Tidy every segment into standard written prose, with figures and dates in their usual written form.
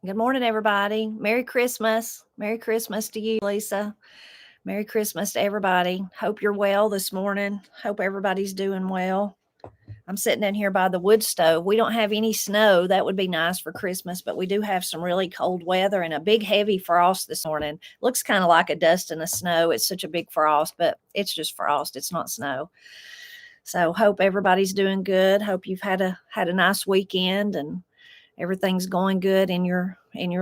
Good morning, everybody. Merry Christmas. Merry Christmas to you, Lisa. Merry Christmas to everybody. Hope you're well this morning. Hope everybody's doing well. I'm sitting in here by the wood stove. We don't have any snow. That would be nice for Christmas, but we do have some really cold weather and a big heavy frost this morning. Looks kind of like a dust and a snow. It's such a big frost, but it's just frost. It's not snow. So hope everybody's doing good. Hope you've had a nice weekend and everything's going good in your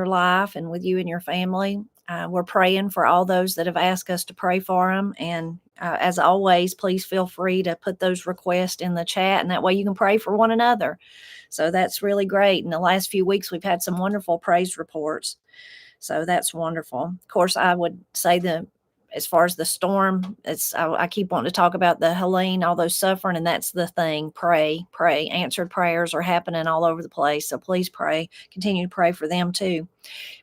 life and with you and your family. We're praying for all those that have asked us to pray for them. And as always, please feel free to put those requests in the chat, and that way you can pray for one another. So that's really great. In the last few weeks, we've had some wonderful praise reports. So that's wonderful. Of course, I would say as far as the storm, I keep wanting to talk about the Helene, all those suffering, and that's the thing. Pray. Answered prayers are happening all over the place, so please pray. Continue to pray for them too.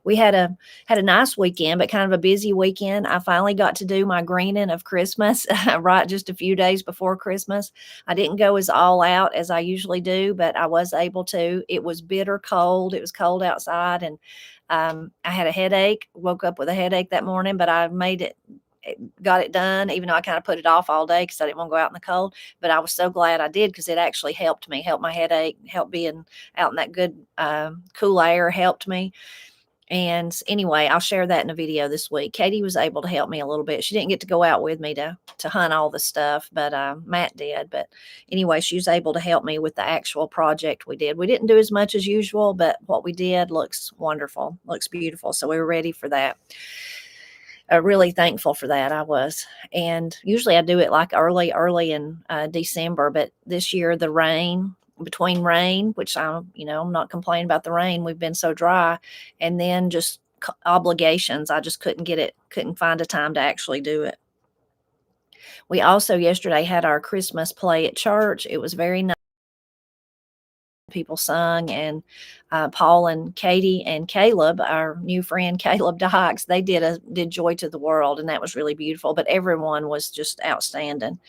We had a nice weekend, but kind of a busy weekend. I finally got to do my greening of Christmas right just a few days before Christmas. I didn't go as all out as I usually do, but I was able to. It was bitter cold. It was cold outside, and I had a headache. Woke up with a headache that morning, but I got it done, even though I kind of put it off all day because I didn't want to go out in the cold. But I was so glad I did, because it actually helped me, helped my headache, helped being out in that good cool air helped me. And anyway, I'll share that in a video this week. Katie was able to help me a little bit. She didn't get to go out with me to hunt all the stuff, but Matt did. But anyway, she was able to help me with the actual project we did. We didn't do as much as usual, but what we did looks wonderful, looks beautiful. So we were ready for that. Really thankful for that, I was. And usually I do it like early in December, but this year between rain, which I'm not complaining about the rain. We've been so dry, and then just obligations. I just couldn't find a time to actually do it. We also yesterday had our Christmas play at church. It was very nice. People sung, and Paul and Katie and Caleb, our new friend Caleb Dykes, they did Joy to the World, and that was really beautiful. But everyone was just outstanding.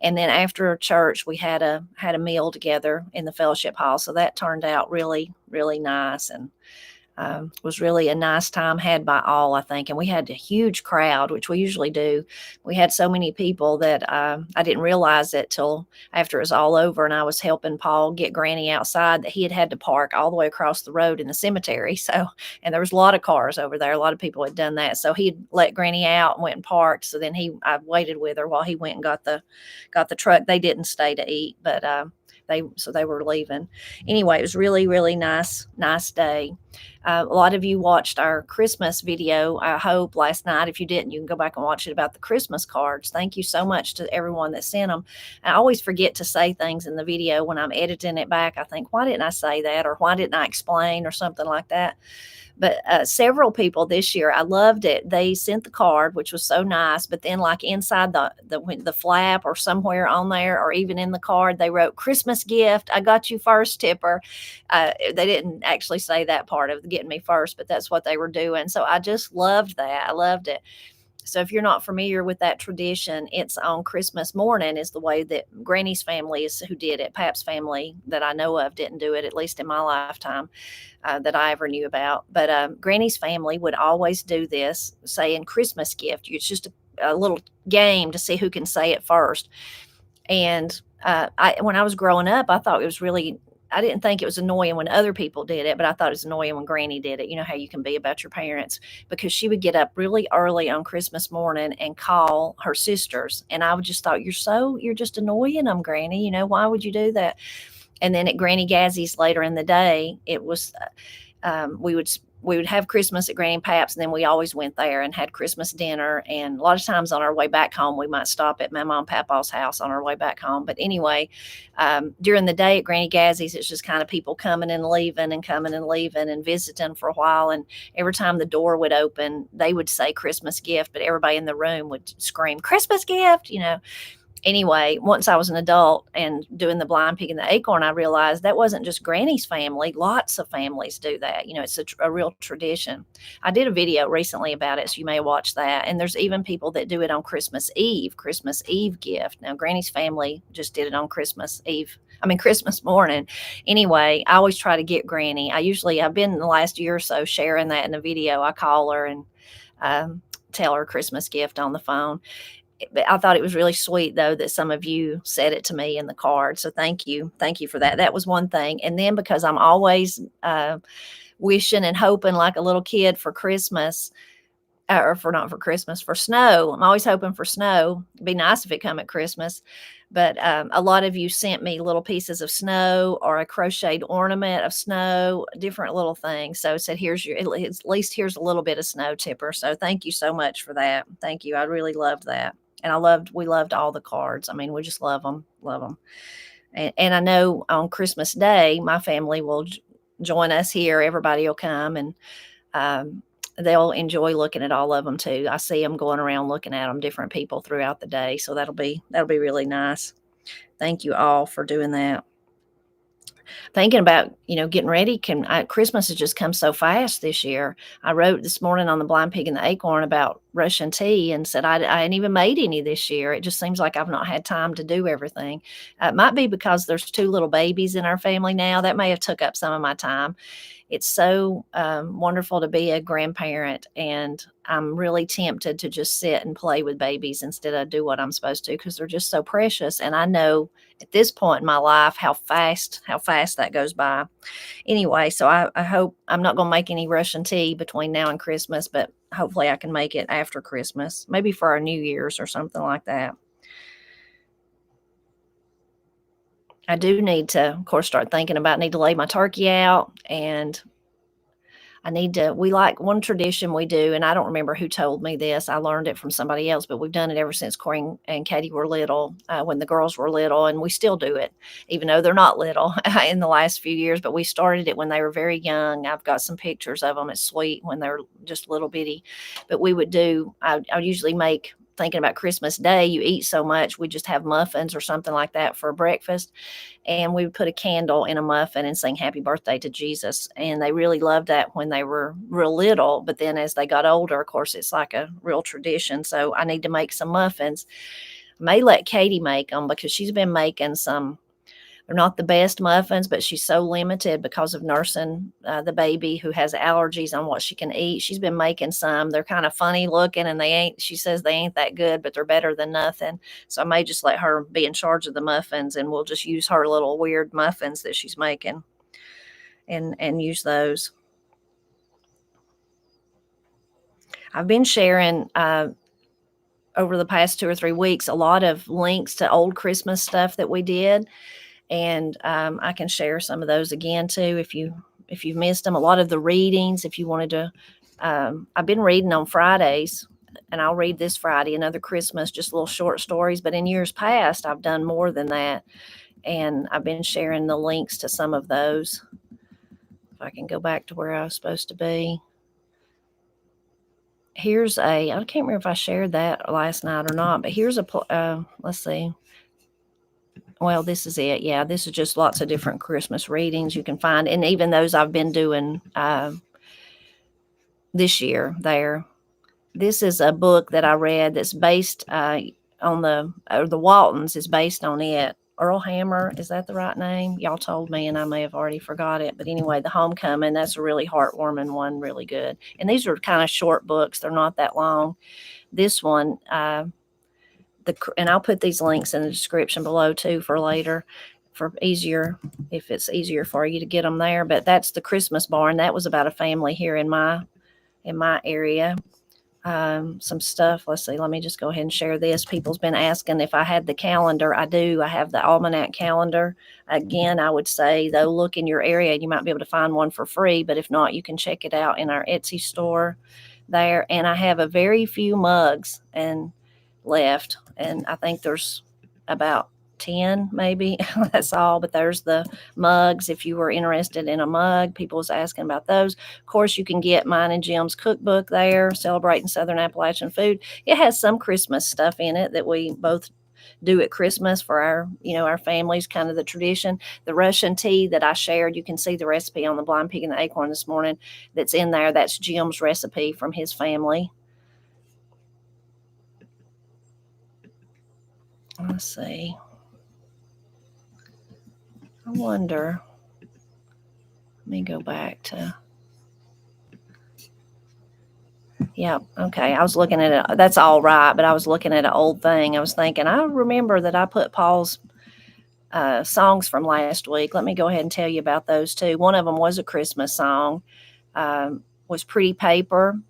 And then after church, we had a meal together in the fellowship hall, so that turned out really, really nice, and was really a nice time had by all, I think. And we had a huge crowd, which we usually do. We had so many people that I didn't realize it till after it was all over, and I was helping Paul get Granny outside, that he had to park all the way across the road in the cemetery. So, and there was a lot of cars over there. A lot of people had done that. So he'd let Granny out and went and parked. So then I waited with her while he went and got the truck. They didn't stay to eat, but they were leaving. Anyway, it was really, really nice day. A lot of you watched our Christmas video, I hope, last night. If you didn't, you can go back and watch it about the Christmas cards. Thank you so much to everyone that sent them. I always forget to say things in the video when I'm editing it back. I think, why didn't I say that? Or why didn't I explain, or something like that? But several people this year, I loved it. They sent the card, which was so nice. But then, like inside the flap or somewhere on there, or even in the card, they wrote "Christmas gift. I got you first, Tipper." They didn't actually say that part of getting me first, but that's what they were doing. So I just loved that. I loved it. So if you're not familiar with that tradition, it's on Christmas morning is the way that Granny's family is who did it. Pap's family that I know of didn't do it, at least in my lifetime, that I ever knew about. But Granny's family would always do this, saying Christmas gift. It's just a little game to see who can say it first. And when I was growing up, I didn't think it was annoying when other people did it, but I thought it was annoying when Granny did it. You know how you can be about your parents, because she would get up really early on Christmas morning and call her sisters. And I would just thought, you're just annoying them, Granny. Why would you do that? And then at Granny Gazzy's later in the day, it was, we would have Christmas at Granny and Pap's, and then we always went there and had Christmas dinner. And a lot of times on our way back home, we might stop at my mom and Papa's house on our way back home. But anyway, during the day at Granny Gazzy's, it's just kind of people coming and leaving and visiting for a while. And every time the door would open, they would say Christmas gift, but everybody in the room would scream Christmas gift, Anyway, once I was an adult and doing the blind pig and the acorn, I realized that wasn't just Granny's family. Lots of families do that. It's a real tradition. I did a video recently about it, so you may watch that. And there's even people that do it on Christmas Eve gift. Now, Granny's family just did it on Christmas Eve Christmas morning. Anyway, I always try to get Granny. I've been in the last year or so sharing that in a video. I call her and um, tell her Christmas gift on the phone. But I thought it was really sweet though that some of you said it to me in the card. So thank you for that. That was one thing. And then because I'm always wishing and hoping like a little kid for Christmas, or for not for Christmas, for snow. I'm always hoping for snow. It'd be nice if it come at Christmas. But a lot of you sent me little pieces of snow or a crocheted ornament of snow, different little things. So it said, at least here's a little bit of snow, Tipper. So thank you so much for that. Thank you. I really loved that. And we loved all the cards. We just love them, love them. And I know on Christmas Day, my family will join us here. Everybody will come and um, they'll enjoy looking at all of them too. I see them going around looking at them, different people throughout the day. So that'll be really nice. Thank you all for doing that. Thinking about, getting ready. Christmas has just come so fast this year. I wrote this morning on the Blind Pig and the Acorn about Russian tea and said I hadn't even made any this year. It just seems like I've not had time to do everything. It might be because there's 2 little babies in our family now. That may have took up some of my time. It's so wonderful to be a grandparent, and I'm really tempted to just sit and play with babies instead of do what I'm supposed to, because they're just so precious. And I know at this point in my life how fast that goes by. Anyway, so I hope I'm not going to make any Russian tea between now and Christmas, but hopefully I can make it after Christmas, maybe for our New Year's or something like that. I do need to, of course, start thinking about need to lay my turkey out, and we like one tradition we do, and I don't remember who told me this. I learned it from somebody else, but we've done it ever since Corey and Katie were little, when the girls were little, and we still do it, even though they're not little in the last few years, but we started it when they were very young. I've got some pictures of them. It's sweet when they're just little bitty, but I would usually make, thinking about Christmas Day, you eat so much, we just have muffins or something like that for breakfast. And we would put a candle in a muffin and sing happy birthday to Jesus. And they really loved that when they were real little. But then as they got older, of course, it's like a real tradition. So I need to make some muffins. I may let Katie make them because she's been making some. They're not the best muffins, but she's so limited because of nursing the baby who has allergies on what she can eat. She's been making some. They're kind of funny looking, and she says they ain't that good, but they're better than nothing. So I may just let her be in charge of the muffins, and we'll just use her little weird muffins that she's making and use those. I've been sharing over the past 2 or 3 weeks a lot of links to old Christmas stuff that we did. And I can share some of those again too if you've missed them. A lot of the readings, if you wanted to, I've been reading on Fridays, and I'll read this Friday, Another Christmas, just little short stories. But in years past, I've done more than that, and I've been sharing the links to some of those. If I can go back to where I was supposed to be. I can't remember if I shared that last night or not, but here's let's see. Well, this is it. Yeah, this is just lots of different Christmas readings you can find. And even those I've been doing this year there. This is a book that I read that's based on the Waltons is based on it. Earl Hammer, is that the right name? Y'all told me, and I may have already forgot it. But anyway, The Homecoming, that's a really heartwarming one, really good. And these are kind of short books. They're not that long. This one, and I'll put these links in the description below too for later, if it's easier for you to get them there. But that's The Christmas Barn. That was about a family here in my area. Some stuff. Let's see. Let me just go ahead and share this. People's been asking if I had the calendar. I do. I have the almanac calendar. Again, I would say though, look in your area. You might be able to find one for free, but if not, you can check it out in our Etsy store there. And I have a very few mugs left, and I think there's about 10 maybe. That's all. But there's the mugs. If you were interested in a mug, people was asking about those. Of course, you can get mine and Jim's cookbook there, Celebrating Southern Appalachian Food. It has some Christmas stuff in it that we both do at Christmas for our families, kind of the tradition. The Russian tea that I shared, you can see the recipe on the Blind Pig and the Acorn this morning that's in there. That's Jim's recipe from his family. Let's see. I wonder. Let me go back to. Yeah, okay. I was looking at it. That's all right, but I was looking at an old thing. I was thinking, I remember that I put Paul's songs from last week. Let me go ahead and tell you about those too. One of them was a Christmas song, was Pretty Paper.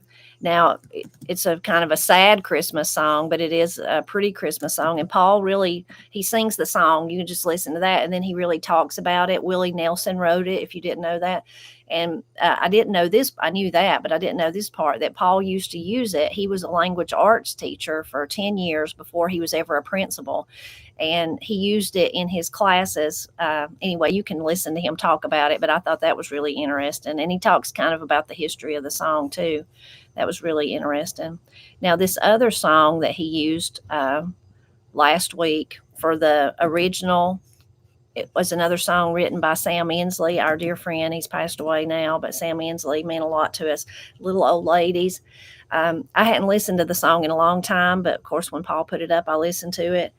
Now, it's a kind of a sad Christmas song, but it is a pretty Christmas song. And Paul really, he sings the song. You can just listen to that. And then he really talks about it. Willie Nelson wrote it, if you didn't know that. And I didn't know this. I knew that, but I didn't know this part, that Paul used to use it. He was a language arts teacher for 10 years before he was ever a principal. And he used it in his classes. Anyway, you can listen to him talk about it, but I thought that was really interesting. And he talks kind of about the history of the song too. That was really interesting. Now, this other song that he used last week for the original, it was another song written by Sam Inslee, our dear friend. He's passed away now, but Sam Inslee meant a lot to us, Little Old Ladies. I hadn't listened to the song in a long time, but of course, when Paul put it up, I listened to it.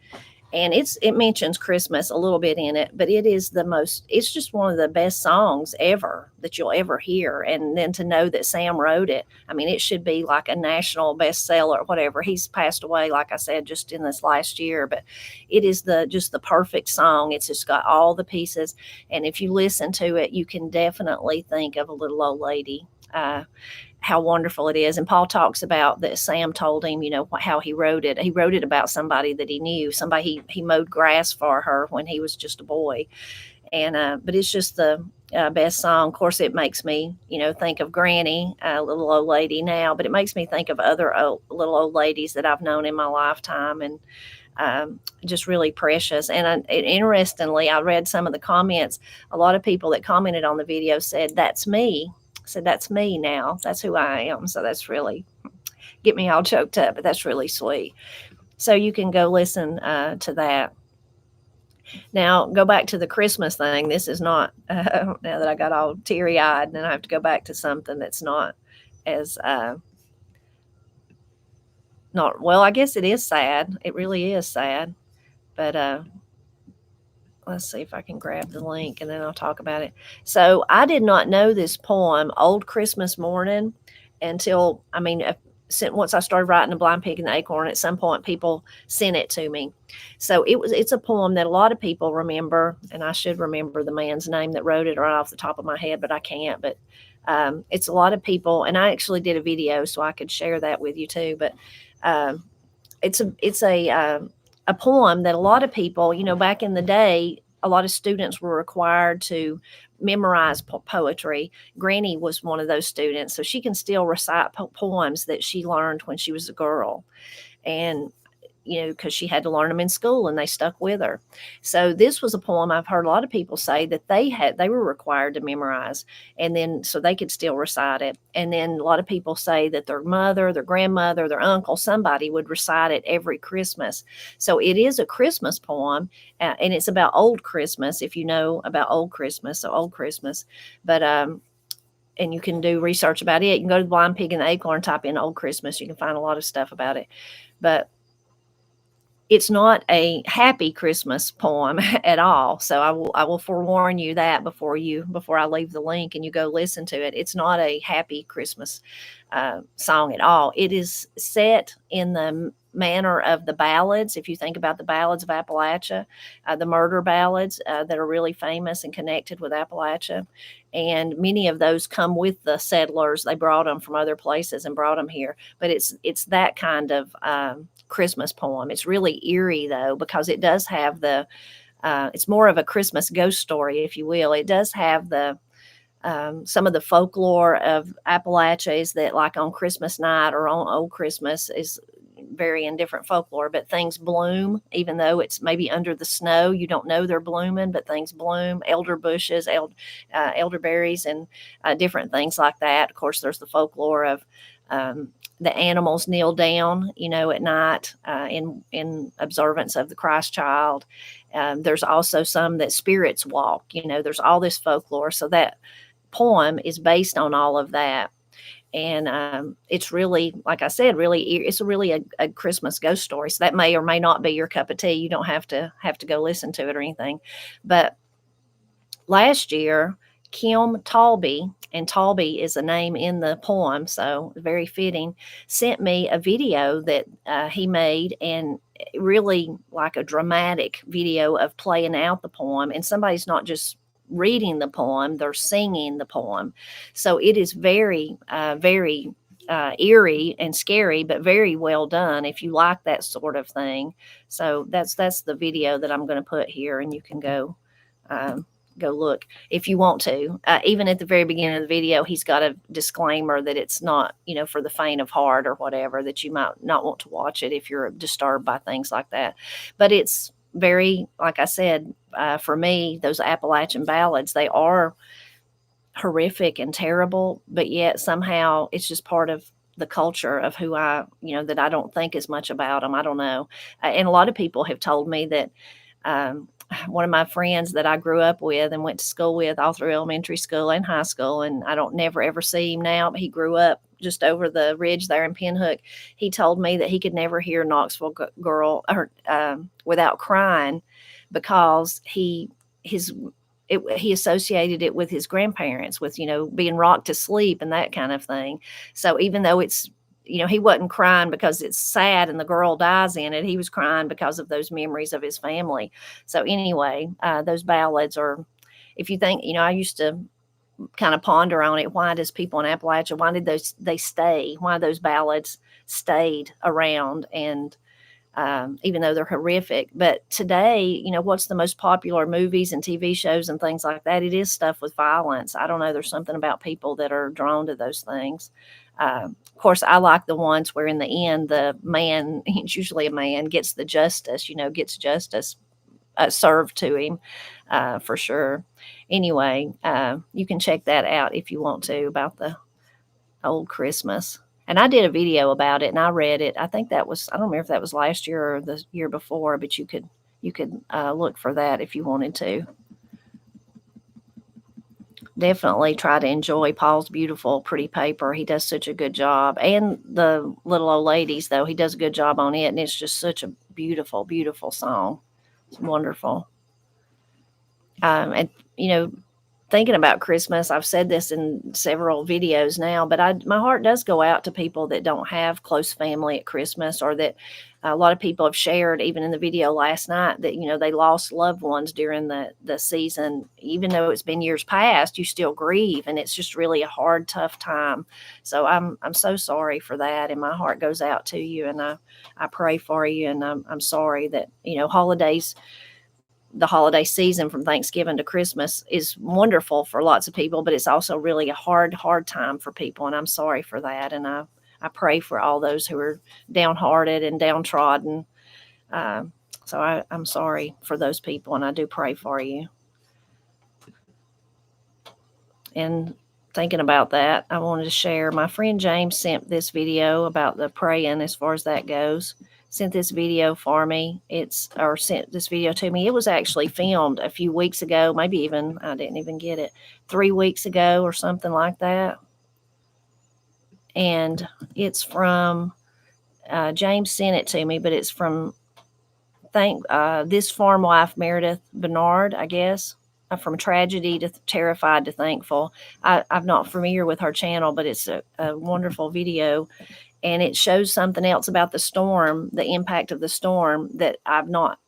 And it mentions Christmas a little bit in it, but it's just one of the best songs ever that you'll ever hear. And then to know that Sam wrote it, I mean, it should be like a national bestseller or whatever. He's passed away, like I said, just in this last year, but it is just the perfect song. It's just got all the pieces. And if you listen to it, you can definitely think of a little old lady. How wonderful it is. And Paul talks about that Sam told him, how he wrote it. He wrote it about somebody that he knew, somebody he mowed grass for her when he was just a boy. And but it's just the best song. Of course, it makes me, think of Granny, little old lady now, but it makes me think of other little old ladies that I've known in my lifetime, and just really precious. And interestingly, I read some of the comments. A lot of people that commented on the video said, "That's me." Said, "That's me now. That's who I am." So that's really get me all choked up, but that's really sweet. So you can go listen to that. Now, go back to the Christmas thing. This is not, now that I got all teary eyed, and then I have to go back to something that's not as, well, I guess it is sad. It really is sad. But let's see if I can grab the link and then I'll talk about it. So I did not know this poem, Old Christmas Morning, until, once I started writing The Blind Pig and the Acorn, at some point people sent it to me. So it's a poem that a lot of people remember, and I should remember the man's name that wrote it right off the top of my head, but I can't. But it's a lot of people, and I actually did a video so I could share that with you too. But it's a poem that a lot of people, back in the day, a lot of students were required to memorize poetry. Granny was one of those students, so she can still recite poems that she learned when she was a girl. And because she had to learn them in school and they stuck with her. So this was a poem I've heard a lot of people say that they were required to memorize, and then so they could still recite it. And then a lot of people say that their mother, their grandmother, their uncle, somebody would recite it every Christmas. So it is a Christmas poem, and it's about old Christmas, if you know about old Christmas, so old Christmas. But and you can do research about it. You can go to the Blind Pig and the Acorn, type in Old Christmas. You can find a lot of stuff about it. But it's not a happy Christmas poem at all. So I will forewarn you that before I leave the link and you go listen to it. It's not a happy Christmas song at all. It is set in the manner of the ballads. If you think about the ballads of Appalachia, the murder ballads that are really famous and connected with Appalachia. And many of those come with the settlers. They brought them from other places and brought them here. But it's that kind of Christmas poem. It's really eerie though, because it does have it's more of a Christmas ghost story, if you will. It does have some of the folklore of Appalachia is that, like on Christmas night or on Old Christmas, is varying different folklore, but things bloom, even though it's maybe under the snow. You don't know they're blooming, but things bloom. Elder bushes, elderberries, and different things like that. Of course, there's the folklore of the animals kneel down, at night in observance of the Christ child. There's also some that spirits walk. There's all this folklore. So that poem is based on all of that. And it's really, like I said, it's really a Christmas ghost story. So that may or may not be your cup of tea. You don't have to go listen to it or anything. But last year, Kim Talby, and Talby is a name in the poem, so very fitting, sent me a video that he made, and really like a dramatic video of playing out the poem. And somebody's not just reading the poem, they're singing the poem. So it is very eerie and scary, but very well done if you like that sort of thing. So that's the video that I'm going to put here, and you can um, go look if you want to. Even at the very beginning of the video, he's got a disclaimer that it's not, for the faint of heart or whatever, that you might not want to watch it if you're disturbed by things like that. But it's very, like I said, for me, those Appalachian ballads, they are horrific and terrible, but yet somehow it's just part of the culture of who that I don't think as much about them. I don't know. And a lot of people have told me that um, one of my friends that I grew up with and went to school with all through elementary school and high school, and I don't never ever see him now, but he grew up just over the ridge there in Pinhook. He told me that he could never hear Knoxville Girl without crying, because he associated it with his grandparents, with being rocked to sleep and that kind of thing. So even though it's he wasn't crying because it's sad and the girl dies in it, he was crying because of those memories of his family. So anyway, those ballads are, if you think, I used to kind of ponder on it. Why does people in Appalachia, why did those ballads stayed around? And even though they're horrific. But today, what's the most popular movies and TV shows and things like that? It is stuff with violence. I don't know. There's something about people that are drawn to those things. Of course, I like the ones where in the end, the man, it's usually a man, gets the justice, gets justice served to him for sure. Anyway, you can check that out if you want to, about the old Christmas. And I did a video about it and I read it. I think that was, I don't remember if that was last year or the year before, but you could look for that if you wanted to. Definitely try to enjoy Paul's beautiful, pretty paper. He does such a good job. And the little old ladies, though, he does a good job on it. And it's just such a beautiful, beautiful song. It's wonderful. And, thinking about Christmas, I've said this in several videos now, but my heart does go out to people that don't have close family at Christmas, or that a lot of people have shared, even in the video last night, that, they lost loved ones during the season. Even though it's been years past, you still grieve, and it's just really a hard, tough time. So I'm so sorry for that, and my heart goes out to you, and I pray for you, and I'm sorry that, the holiday season from Thanksgiving to Christmas is wonderful for lots of people, but it's also really a hard time for people. And I'm sorry for that. And I pray for all those who are downhearted and downtrodden. So I'm sorry for those people, and I do pray for you. And thinking about that, I wanted to share, my friend James sent this video about the praying, as far as that goes. Sent this video for me. Sent this video to me. It was actually filmed a few weeks ago, maybe even, I didn't even get it, 3 weeks ago or something like that. And it's from, James sent it to me, but it's from, this farm wife, Meredith Bernard, I guess. From tragedy to terrified to thankful. I'm not familiar with her channel, but it's a wonderful video. And it shows something else about the storm, the impact of the storm, that I've not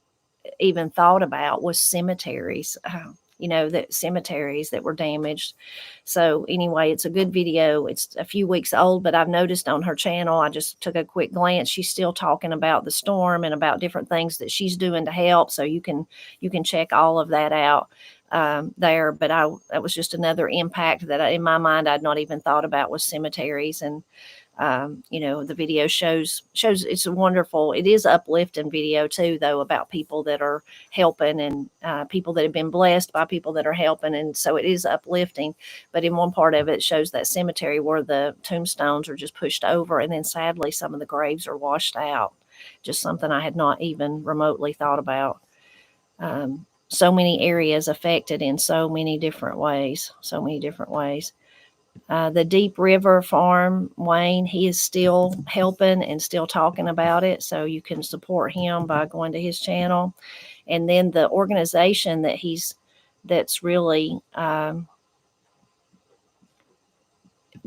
even thought about, was cemeteries, that cemeteries that were damaged. So anyway, it's a good video. It's a few weeks old, but I've noticed on her channel, I just took a quick glance, she's still talking about the storm and about different things that she's doing to help. So you can check all of that out there. But that was just another impact that in my mind, I'd not even thought about, was cemeteries. And the video shows it's a wonderful, it is uplifting video too, though, about people that are helping, and people that have been blessed by people that are helping. And so it is uplifting. But in one part of it, shows that cemetery where the tombstones are just pushed over, and then sadly some of the graves are washed out. Just something I had not even remotely thought about. So many areas affected in so many different ways. The Deep River Farm, Wayne, he is still helping and still talking about it. So you can support him by going to his channel. And then the organization that he's that's really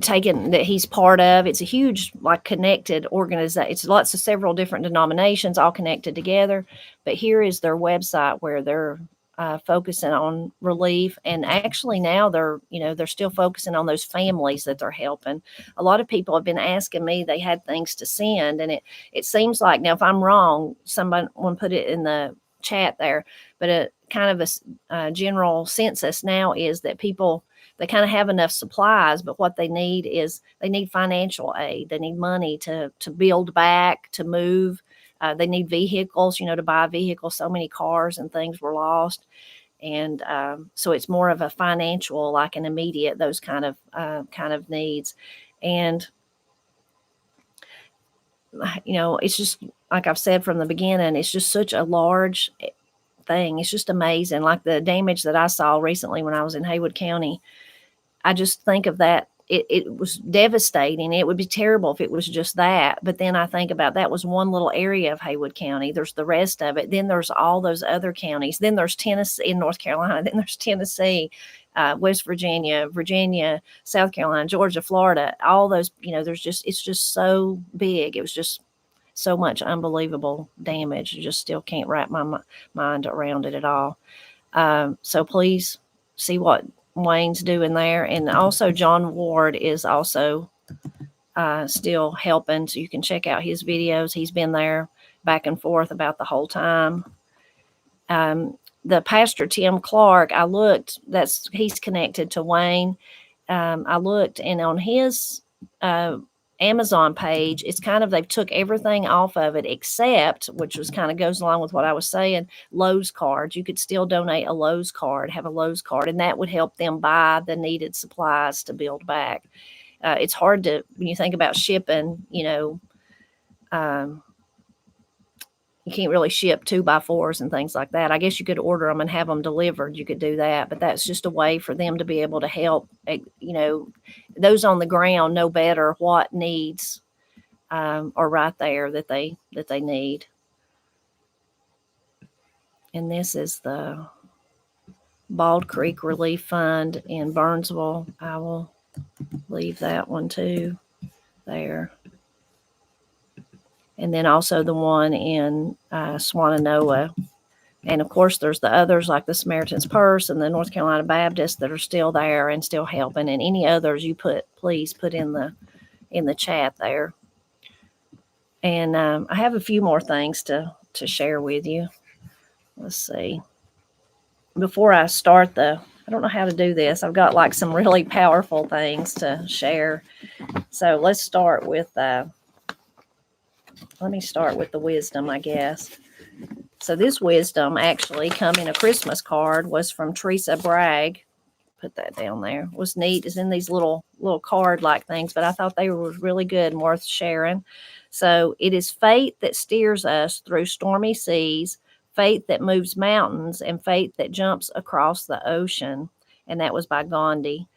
taken, that he's part of. It's a huge, like, connected organization. It's lots of several different denominations all connected together. But here is their website where they're focusing on relief. And actually now they're still focusing on those families that they're helping. A lot of people have been asking me, they had things to send, and it seems like, now if I'm wrong, someone put it in the chat there, but a kind of a general census now is that people, they kind of have enough supplies, but what they need financial aid. They need money to build back, to move. They need vehicles, to buy a vehicle. So many cars and things were lost. And so it's more of a financial, like an immediate, those kind of needs. And, it's just, like I've said from the beginning, it's just such a large thing. It's just amazing. Like the damage that I saw recently when I was in Haywood County, I just think of that. It was devastating. It would be terrible if it was just that. But then I think about, that was one little area of Haywood County. There's the rest of it. Then there's all those other counties. Then there's Tennessee, in North Carolina. Then there's Tennessee, West Virginia, South Carolina, Georgia, Florida. All those, it's just so big. It was just so much unbelievable damage. I just still can't wrap my mind around it at all. So please see what Wayne's doing there. And also John Ward is also still helping. So you can check out his videos. He's been there back and forth about the whole time. The pastor, Tim Clark, I looked, he's connected to Wayne. I looked, and on his Amazon page, it's kind of, they've took everything off of it except, which was kind of goes along with what I was saying, Lowe's cards. You could still donate a Lowe's card, have a Lowe's card, and that would help them buy the needed supplies to build back. It's hard to, when you think about shipping, you can't really ship 2x4s and things like that. I guess you could order them and have them delivered. You could do that, but that's just a way for them to be able to help, those on the ground know better what needs are right there that they need. And this is the Bald Creek Relief Fund in Burnsville. I will leave that one too there. And then also the one in Swannanoa. And of course, there's the others like the Samaritan's Purse and the North Carolina Baptist that are still there and still helping. And any others you please put in the chat there. And I have a few more things to share with you. Let's see. Before I start I don't know how to do this. I've got like some really powerful things to share. So let's start with, let me start with the wisdom, I guess. So this wisdom actually come in a Christmas card, was from Teresa Bragg. Put that down there. It was neat. It's in these little card-like things, but I thought they were really good and worth sharing. So it is faith that steers us through stormy seas, faith that moves mountains, and faith that jumps across the ocean. And that was by Gandhi.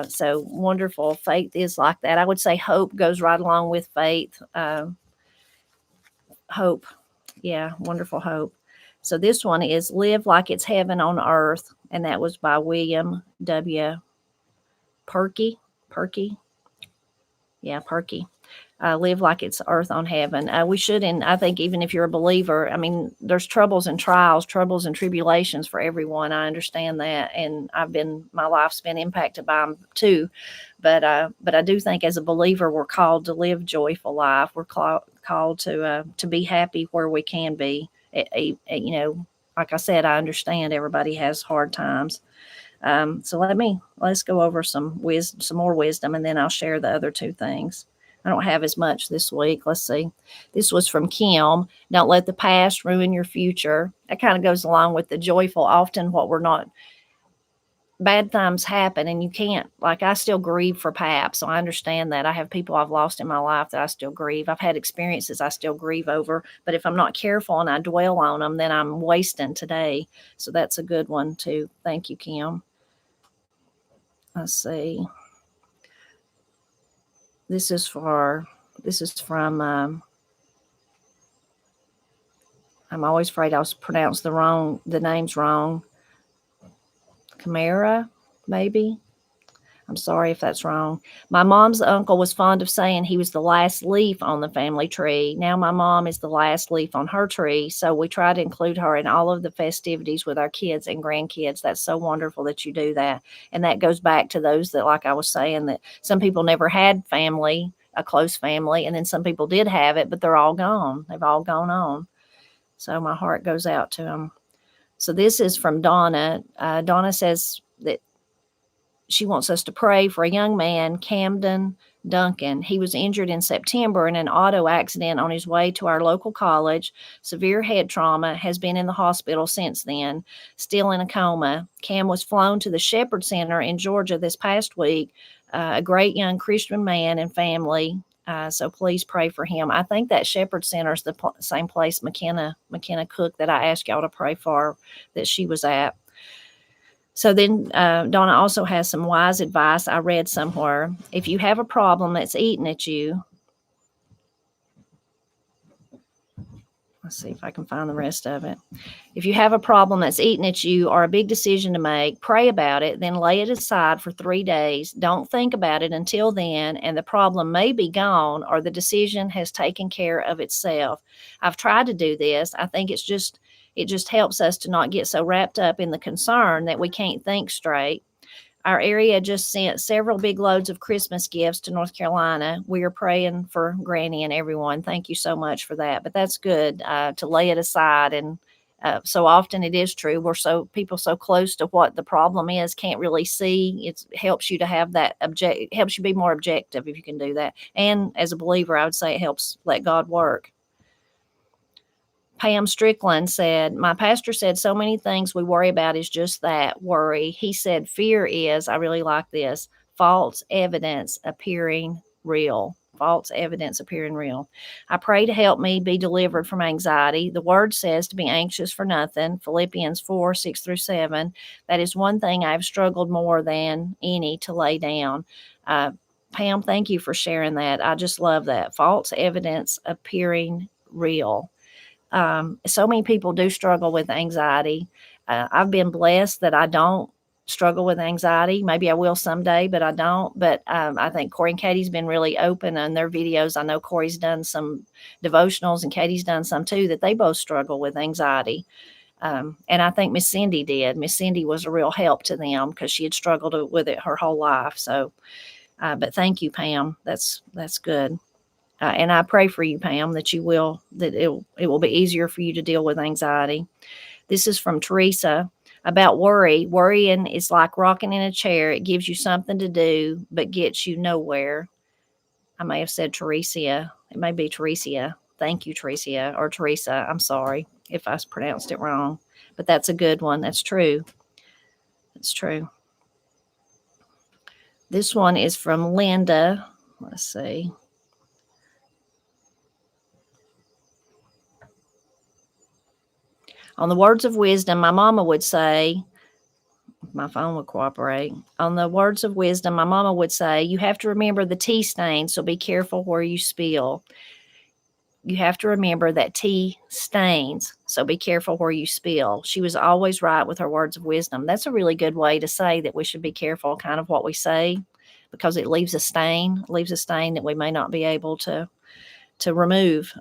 So wonderful. Faith is like that. I would say hope goes right along with faith. Hope. Yeah, wonderful hope. So this one is Live Like It's Heaven on Earth, and that was by William W. Perky. Yeah, Perky. Live like it's earth on heaven. We shouldn't, I think, even if you're a believer, I mean, there's troubles and trials, troubles and tribulations for everyone. I understand that. And my life's been impacted by them too. But I do think as a believer, we're called to live joyful life. We're called to be happy where we can be. Like I said, I understand everybody has hard times. So let's go over some more wisdom, and then I'll share the other two things. I don't have as much this week. Let's see. This was from Kim. Don't let the past ruin your future. That kind of goes along with the joyful. Often bad times happen and you can't, like I still grieve for Pap. So I understand that. I have people I've lost in my life that I still grieve. I've had experiences I still grieve over, but if I'm not careful and I dwell on them, then I'm wasting today. So that's a good one too. Thank you, Kim. Let's see. This is from, I'm always afraid I'll pronounce the names wrong. Chimera, maybe. I'm sorry if that's wrong. My mom's uncle was fond of saying he was the last leaf on the family tree. Now my mom is the last leaf on her tree, so we try to include her in all of the festivities with our kids and grandkids. That's so wonderful that you do that. And that goes back to those that, like I was saying, that some people never had family, a close family, and then some people did have it, but they're all gone. They've all gone on. So my heart goes out to them. So this is from Donna. Donna says that she wants us to pray for a young man, Camden Duncan. He was injured in September in an auto accident on his way to our local college. Severe head trauma, has been in the hospital since then, still in a coma. Cam was flown to the Shepherd Center in Georgia this past week. A great young Christian man and family. So please pray for him. I think that Shepherd Center is the same place McKenna Cook that I asked y'all to pray for, that she was at. So then Donna also has some wise advice I read somewhere. If you have a problem that's eating at you, let's see if I can find the rest of it. If you have a problem that's eating at you or a big decision to make, pray about it, then lay it aside for 3 days. Don't think about it until then, and the problem may be gone or the decision has taken care of itself. I've tried to do this. I think it just helps us to not get so wrapped up in the concern that we can't think straight. Our area just sent several big loads of Christmas gifts to North Carolina. We are praying for Granny and everyone. Thank you so much for that. But that's good to lay it aside. And so often it is true. People so close to what the problem is can't really see. It helps you to have that it helps you be more objective if you can do that. And as a believer, I would say it helps let God work. Pam Strickland said, my pastor said so many things we worry about is just that, worry. He said fear is, I really like this, false evidence appearing real. False evidence appearing real. I pray to help me be delivered from anxiety. The word says to be anxious for nothing, Philippians 4:6-7. That is one thing I've struggled more than any to lay down. Pam, thank you for sharing that. I just love that. False evidence appearing real. So many people do struggle with anxiety. I've been blessed that I don't struggle with anxiety. Maybe I will someday, but I don't. But I think Corey and Katie's been really open on their videos. I know Corey's done some devotionals and Katie's done some too, that they both struggle with anxiety. And I think Miss Cindy did. Miss Cindy was a real help to them because she had struggled with it her whole life. So, but thank you, Pam. That's good. And I pray for you, Pam, that it will be easier for you to deal with anxiety. This is from Teresa about worry. Worrying is like rocking in a chair. It gives you something to do, but gets you nowhere. I may have said Teresia. It may be Teresia. Thank you, Teresia, or Teresa. I'm sorry if I pronounced it wrong, but that's a good one. That's true. It's true. This one is from Linda. Let's see. On the words of wisdom, my mama would say, my phone would cooperate. On the words of wisdom, my mama would say, you have to remember the tea stain, so be careful where you spill. You have to remember that tea stains, so be careful where you spill. She was always right with her words of wisdom. That's a really good way to say that we should be careful kind of what we say, because it leaves a stain that we may not be able to remove.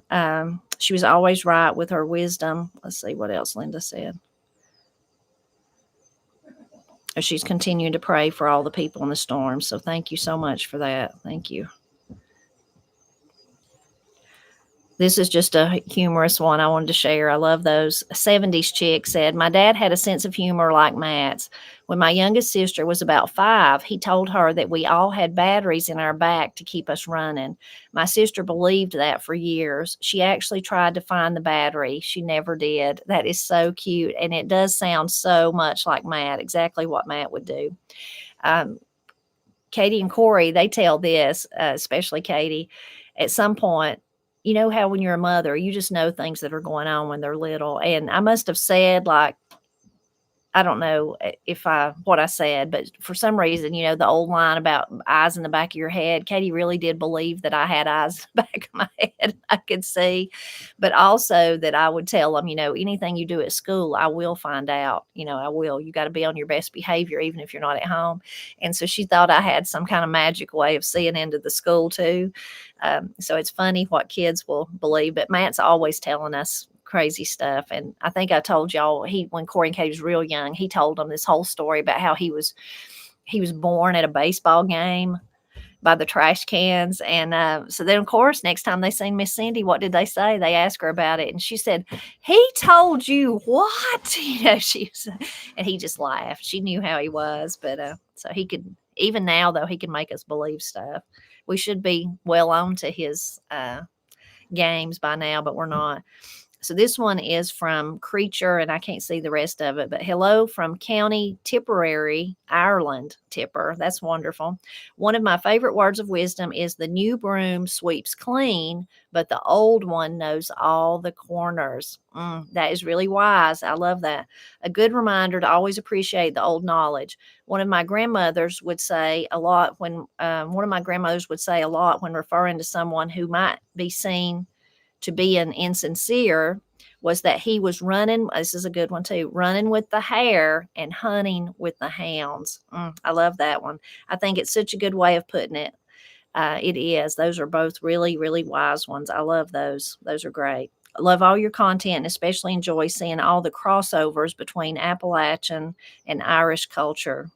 She was always right with her wisdom. Let's see what else Linda said. She's continuing to pray for all the people in the storm. So thank you so much for that. Thank you. This is just a humorous one I wanted to share. I love those. A 70s chick said, my dad had a sense of humor like Matt's. When my youngest sister was about 5, he told her that we all had batteries in our back to keep us running. My sister believed that for years. She actually tried to find the battery. She never did. That is so cute. And it does sound so much like Matt, exactly what Matt would do. Katie and Corey, they tell this, especially Katie, at some point, you know how when you're a mother, you just know things that are going on when they're little. And I must have said, like, I don't know what I said, but for some reason, the old line about eyes in the back of your head, Katie really did believe that I had eyes in the back of my head. I could see, but also that I would tell them, anything you do at school, I will find out, I will. You got to be on your best behavior, even if you're not at home. And so she thought I had some kind of magic way of seeing into the school too. So it's funny what kids will believe, but Matt's always telling us crazy stuff. And I think I told y'all when Corey and Katie was real young, he told them this whole story about how he was born at a baseball game by the trash cans. And so then, of course, next time they seen Miss Cindy, what did they say? They asked her about it, and she said, "He told you what?" And he just laughed. She knew how he was, but so he could, even now though, he can make us believe stuff. We should be well on to his games by now, but we're not. So this one is from Creature, and I can't see the rest of it, but hello from County Tipperary, Ireland. Tipper, that's wonderful. One of my favorite words of wisdom is the new broom sweeps clean, but the old one knows all the corners. That is really wise. I love that. A good reminder to always appreciate the old knowledge. One of my grandmothers would say a lot when referring to someone who might be seen to be an insincere, was that he was running. This is a good one too. Running with the hare and hunting with the hounds. I love that one. I think it's such a good way of putting it. It is. Those are both really, really wise ones. I love those. Those are great. I love all your content, and especially enjoy seeing all the crossovers between Appalachian and Irish culture.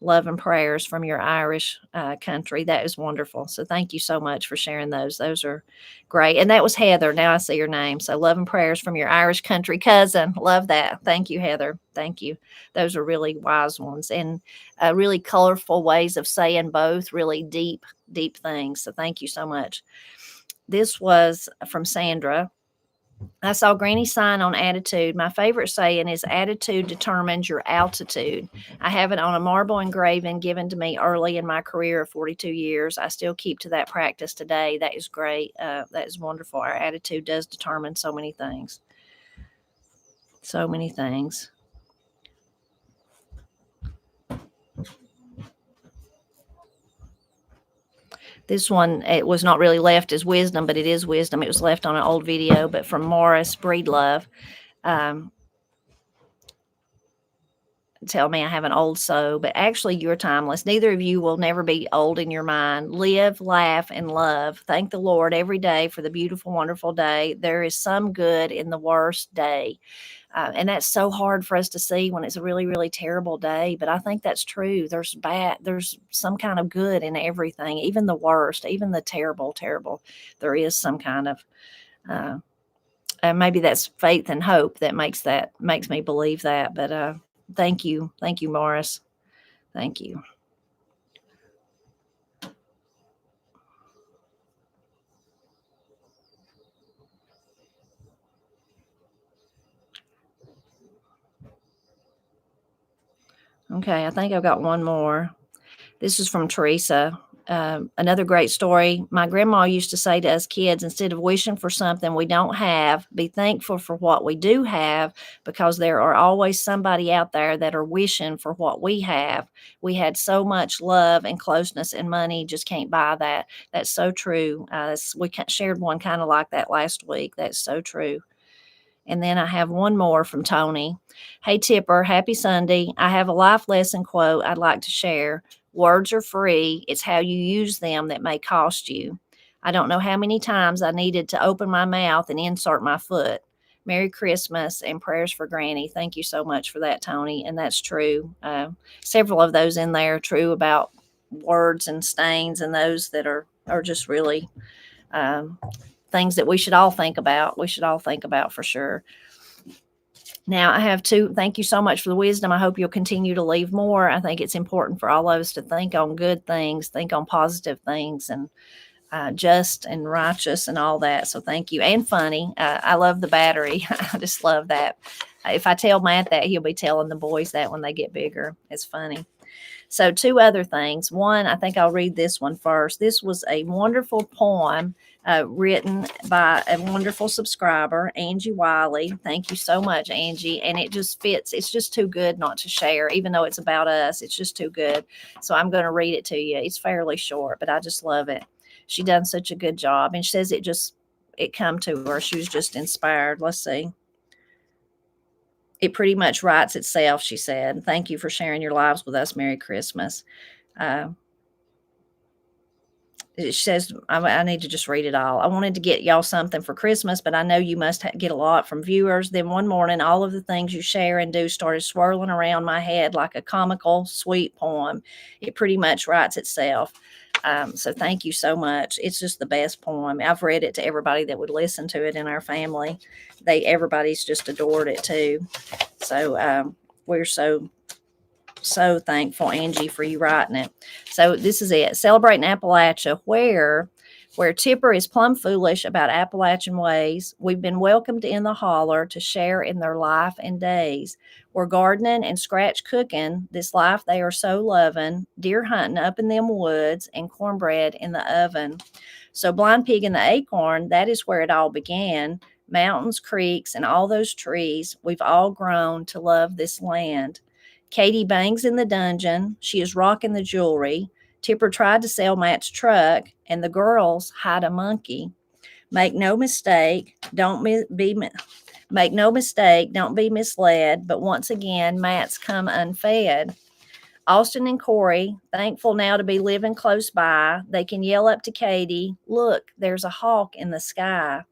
Love and prayers from your Irish country. That is wonderful. So thank you so much for sharing those. Those are great. And that was Heather. Now I see your name. So love and prayers from your Irish country cousin. Love that. Thank you, Heather. Thank you. Those are really wise ones, and really colorful ways of saying both really deep, deep things. So thank you so much. This was from Sandra. I saw Granny's sign on attitude. My favorite saying is attitude determines your altitude. I have it on a marble engraving given to me early in my career of 42 years. I still keep to that practice today. That is great. That is wonderful. Our attitude does determine so many things. So many things. This one, it was not really left as wisdom, but it is wisdom. It was left on an old video, but from Morris Breedlove. Tell me I have an old soul, but actually you're timeless. Neither of you will never be old in your mind. Live, laugh, and love. Thank the Lord every day for the beautiful, wonderful day. There is some good in the worst day. And that's so hard for us to see when it's a really, really terrible day. But I think that's true. There's some kind of good in everything, even the worst, even the terrible, terrible. There is some kind of, maybe that's faith and hope that makes me believe that. But thank you, Morris. Thank you. Okay, I think I've got one more. This is from Teresa. Another great story. My grandma used to say to us kids, instead of wishing for something we don't have, be thankful for what we do have, because there are always somebody out there that are wishing for what we have. We had so much love and closeness, and money just can't buy that. That's so true. We shared one kind of like that last week. That's so true. And then I have one more from Tony. Hey, Tipper, happy Sunday. I have a life lesson quote I'd like to share. Words are free. It's how you use them that may cost you. I don't know how many times I needed to open my mouth and insert my foot. Merry Christmas and prayers for Granny. Thank you so much for that, Tony. And that's true. Several of those in there are true about words and stains, and those that are just really things that we should all think about. We should all think about for sure. Now I have two. Thank you so much for the wisdom. I hope you'll continue to leave more. I think it's important for all of us to think on good things, think on positive things, and just and righteous and all that. So thank you. And funny. I love the battery. I just love that. If I tell Matt that, he'll be telling the boys that when they get bigger. It's funny. So two other things. One, I think I'll read this one first. This was a wonderful poem written by a wonderful subscriber, Angie Wiley. Thank you so much, Angie. And it just fits. It's just too good not to share, even though it's about us. It's just too good. So I'm going to read it to you. It's fairly short, but I just love it. She done such a good job. And she says it come to her. She was just inspired. Let's see. It pretty much writes itself, she said. Thank you for sharing your lives with us. Merry Christmas. It says, I need to just read it all. I wanted to get y'all something for Christmas, but I know you must get a lot from viewers. Then one morning, all of the things you share and do started swirling around my head like a comical, sweet poem. It pretty much writes itself. So thank you so much. It's just the best poem. I've read it to everybody that would listen to it in our family. Everybody's just adored it too. So we're so thankful, Angie, for you writing it. So this is it. Celebrating Appalachia, where Tipper is plumb foolish about Appalachian ways. We've been welcomed in the holler to share in their life and days. We're gardening and scratch cooking, this life they are so loving, deer hunting up in them woods and cornbread in the oven. So Blind Pig and the Acorn, that is where it all began. Mountains, creeks, and all those trees, we've all grown to love this land. Katie bangs in the dungeon. She is rocking the jewelry. Tipper tried to sell Matt's truck, and the girls hide a monkey. Make no mistake, don't be misled, but once again, Matt's come unfed. Austin and Corey, thankful now to be living close by, they can yell up to Katie, look, there's a hawk in the sky.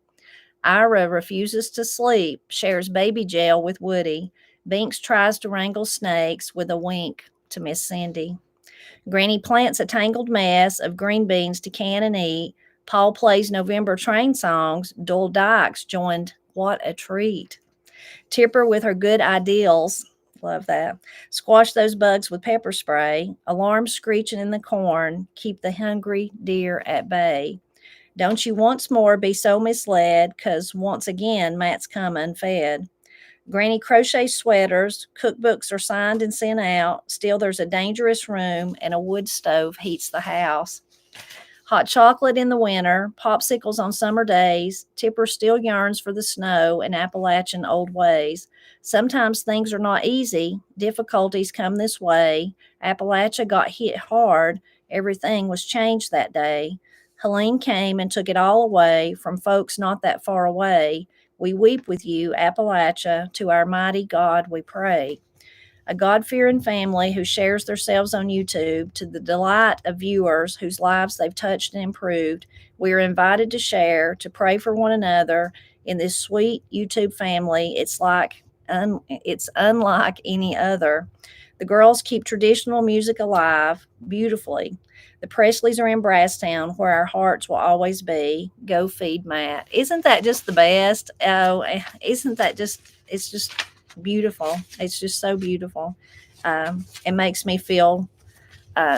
Ira refuses to sleep, shares baby jail with Woody. Binks tries to wrangle snakes with a wink to Miss Cindy. Granny plants a tangled mess of green beans to can and eat. Paul plays November train songs. Dull Dykes joined. What a treat. Tipper with her good ideals. Love that. Squash those bugs with pepper spray. Alarms screeching in the corn. Keep the hungry deer at bay. Don't you once more be so misled, 'cause once again Matt's come unfed. Granny crochets sweaters, cookbooks are signed and sent out. Still, there's a dangerous room, and a wood stove heats the house. Hot chocolate in the winter, popsicles on summer days. Tipper still yearns for the snow and Appalachian old ways. Sometimes things are not easy. Difficulties come this way. Appalachia got hit hard. Everything was changed that day. Helene came and took it all away from folks not that far away. We weep with you, Appalachia. To our mighty God we pray. A God-fearing family who shares themselves on YouTube to the delight of viewers whose lives they've touched and improved. We are invited to share, to pray for one another in this sweet YouTube family. It's unlike any other. The girls keep traditional music alive beautifully. The Presleys are in Brasstown, where our hearts will always be. Go feed Matt. Isn't that just the best? Oh, isn't that just, it's just beautiful. It's just so beautiful. It makes me feel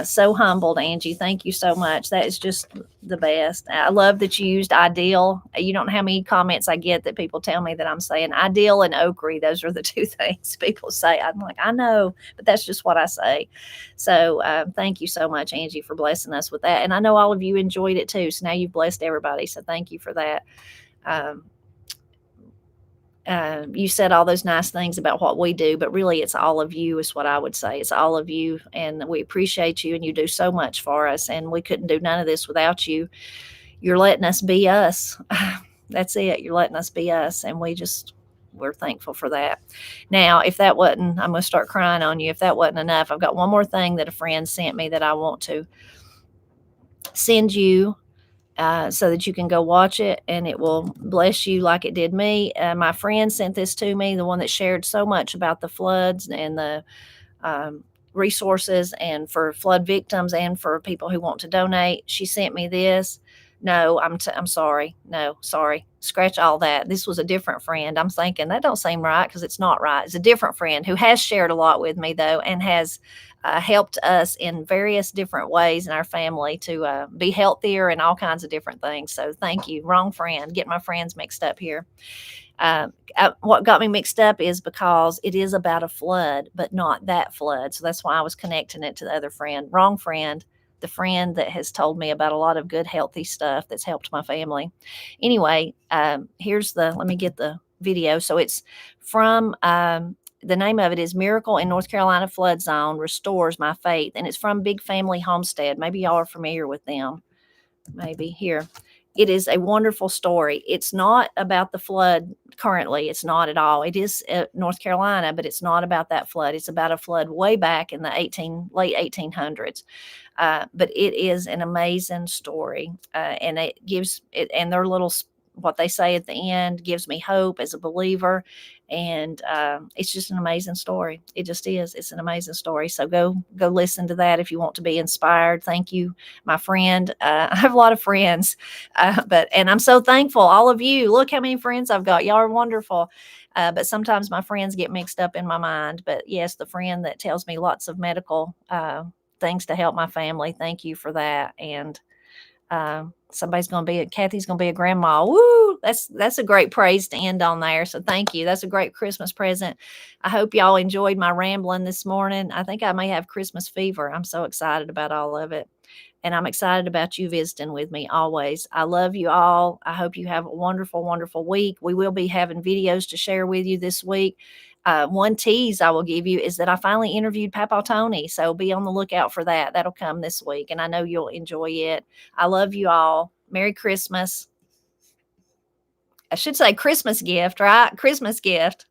so humbled, Angie. Thank you so much. That is just the best. I love that you used ideal. You don't know how many comments I get that people tell me that I'm saying ideal and ochre. Those are the two things people say. I'm like, I know, but that's just what I say. So thank you so much, Angie, for blessing us with that. And I know all of you enjoyed it too. So now you've blessed everybody. So thank you for that. You said all those nice things about what we do, but really it's all of you is what I would say. It's all of you, and we appreciate you, and you do so much for us, and we couldn't do none of this without you. You're letting us be us. That's it. You're letting us be us, and we're thankful for that. Now, if that wasn't, I'm going to start crying on you. If that wasn't enough, I've got one more thing that a friend sent me that I want to send you. So that you can go watch it and it will bless you like it did me. My friend sent this to me, the one that shared so much about the floods and the resources and for flood victims and for people who want to donate. She sent me this. No, I'm sorry. No, sorry. Scratch all that. This was a different friend. I'm thinking that don't seem right because it's not right. It's a different friend who has shared a lot with me though and has helped us in various different ways in our family to be healthier and all kinds of different things. So thank you. Wrong friend. Get my friends mixed up here. What got me mixed up is because it is about a flood, but not that flood. So that's why I was connecting it to the other friend. Wrong friend. the friend that has told me about a lot of good, healthy stuff that's helped my family. Anyway, let me get the video. So it's from, the name of it is Miracle in North Carolina Flood Zone Restores My Faith. And it's from Big Family Homestead. Maybe y'all are familiar with them. Maybe here. It is a wonderful story. It's not about the flood currently. It's not at all. It is North Carolina, but it's not about that flood. It's about a flood way back in the late 1800s. But it is an amazing story, and it gives it, and their little, what they say at the end gives me hope as a believer. And it's just an amazing story. It just is. It's an amazing story. So go listen to that if you want to be inspired. Thank you, my friend. I have a lot of friends, and I'm so thankful. All of you, look how many friends I've got. Y'all are wonderful. But sometimes my friends get mixed up in my mind. But yes, the friend that tells me lots of medical things to help my family. Thank you for that. And Kathy's going to be a grandma. Woo! That's a great praise to end on there. So thank you. That's a great Christmas present. I hope y'all enjoyed my rambling this morning. I think I may have Christmas fever. I'm so excited about all of it. And I'm excited about you visiting with me always. I love you all. I hope you have a wonderful, wonderful week. We will be having videos to share with you this week. One tease I will give you is that I finally interviewed Papa Tony. So be on the lookout for that. That'll come this week. And I know you'll enjoy it. I love you all. Merry Christmas. I should say Christmas gift, right? Christmas gift.